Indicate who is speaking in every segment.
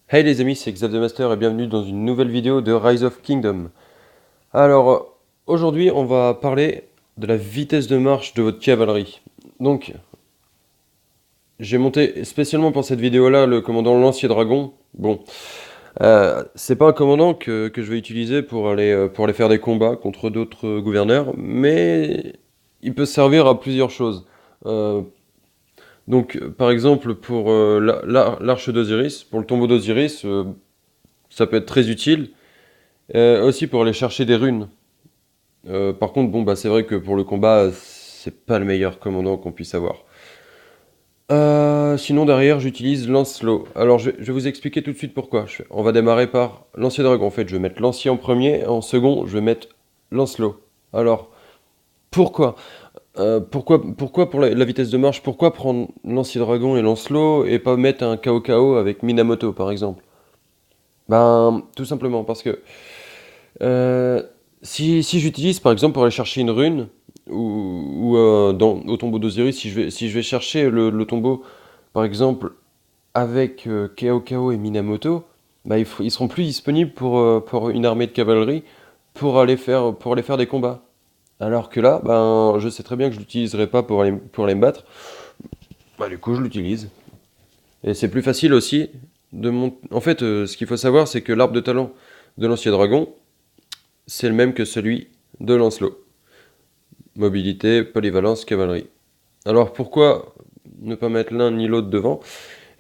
Speaker 1: Hey les amis, c'est Xav the Master et bienvenue dans une nouvelle vidéo de Rise of Kingdom. Alors, aujourd'hui on va parler de la vitesse de marche de votre cavalerie. Donc, j'ai monté spécialement pour cette vidéo-là le commandant Lancier Dragon. Bon, c'est pas un commandant que je vais utiliser pour aller faire des combats contre d'autres gouverneurs, mais il peut servir à plusieurs choses. Euh, Par exemple, pour l'arche d'Osiris, pour le tombeau d'Osiris, ça peut être très utile. Aussi pour aller chercher des runes. Par contre, bon, bah, c'est vrai que pour le combat, c'est pas le meilleur commandant qu'on puisse avoir. Sinon, derrière, j'utilise Lancelot. Alors, je vais vous expliquer tout de suite pourquoi. On va démarrer par Lancier Dragon. En fait, je vais mettre Lancier en premier. En second, je vais mettre Lancelot. Alors, pourquoi pourquoi pour la vitesse de marche, pourquoi prendre Lancier Dragon et Lancelot et pas mettre un KO avec Minamoto, par exemple? Ben, tout simplement parce que Euh, si j'utilise par exemple pour aller chercher une rune, au tombeau d'Osiris, si je vais chercher le tombeau par exemple avec Kao et Minamoto, bah, ils seront plus disponibles pour une armée de cavalerie pour aller faire des combats. Alors que là, ben, je sais très bien que je l'utiliserai pas pour aller me battre, bah, du coup je l'utilise. Et c'est plus facile aussi de monter. En fait, ce qu'il faut savoir, c'est que l'arbre de talent de l'ancien dragon, c'est le même que celui de Lancelot. Mobilité, polyvalence, cavalerie. Alors pourquoi ne pas mettre l'un ni l'autre devant?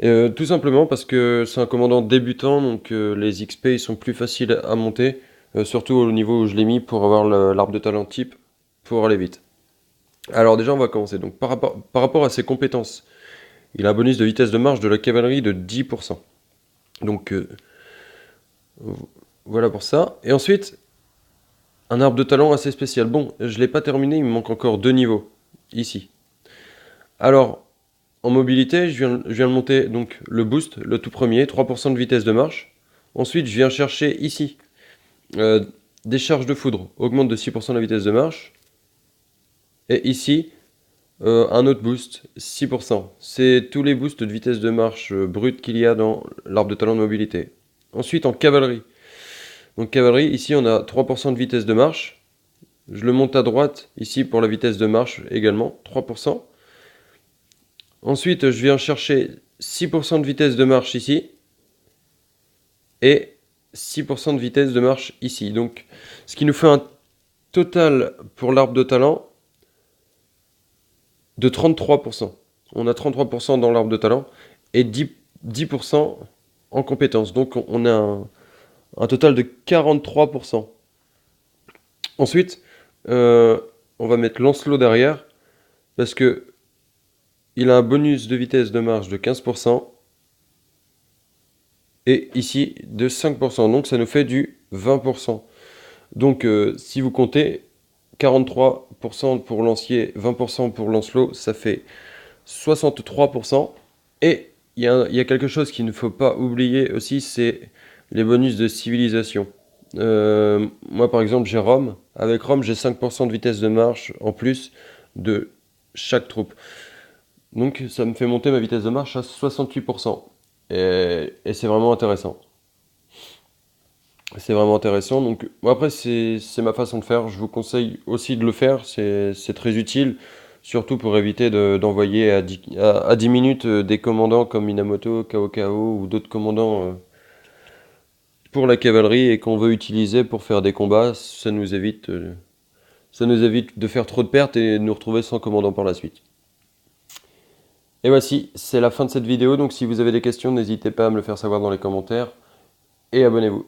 Speaker 1: Tout simplement parce que c'est un commandant débutant, donc les XP ils sont plus faciles à monter, surtout au niveau où je l'ai mis pour avoir l'arbre de talent type pour aller vite. Alors déjà on va commencer. Donc par rapport à ses compétences, il a un bonus de vitesse de marche de la cavalerie de 10%. Donc voilà pour ça. Et ensuite, un arbre de talent assez spécial. Bon, je ne l'ai pas terminé, il me manque encore deux niveaux. Ici. Alors, en mobilité, je viens de monter donc le boost, le tout premier, 3% de vitesse de marche. Ensuite, je viens chercher ici euh, des charges de foudre, augmente de 6% la vitesse de marche. Et ici, un autre boost, 6%. C'est tous les boosts de vitesse de marche brute qu'il y a dans l'arbre de talent de mobilité. Ensuite, en cavalerie. Donc cavalerie, ici on a 3% de vitesse de marche. Je le monte à droite, ici pour la vitesse de marche également, 3%. Ensuite, je viens chercher 6% de vitesse de marche ici et 6% de vitesse de marche ici. Donc, ce qui nous fait un total pour l'arbre de talent de 33%. On a 33% dans l'arbre de talent et 10% en compétences. Donc, on a un total de 43%. Ensuite, euh, on va mettre Lancelot derrière parce que il a un bonus de vitesse de marche de 15%. Et ici de 5%. Donc ça nous fait du 20%. Donc si vous comptez 43% pour Lancier, 20% pour Lancelot, ça fait 63%. Et il y a quelque chose qu'il ne faut pas oublier aussi, c'est les bonus de civilisation. Moi par exemple j'ai Rome. Avec Rome j'ai 5% de vitesse de marche en plus de chaque troupe. Donc ça me fait monter ma vitesse de marche à 68%. Et c'est vraiment intéressant. C'est vraiment intéressant. Donc, bon, après, c'est ma façon de faire. Je vous conseille aussi de le faire. C'est très utile, surtout pour éviter d'envoyer à 10 minutes des commandants comme Minamoto, Kao ou d'autres commandants pour la cavalerie et qu'on veut utiliser pour faire des combats. Ça nous évite de faire trop de pertes et de nous retrouver sans commandant par la suite. Et voici, c'est la fin de cette vidéo. Donc, si vous avez des questions, n'hésitez pas à me le faire savoir dans les commentaires et abonnez-vous.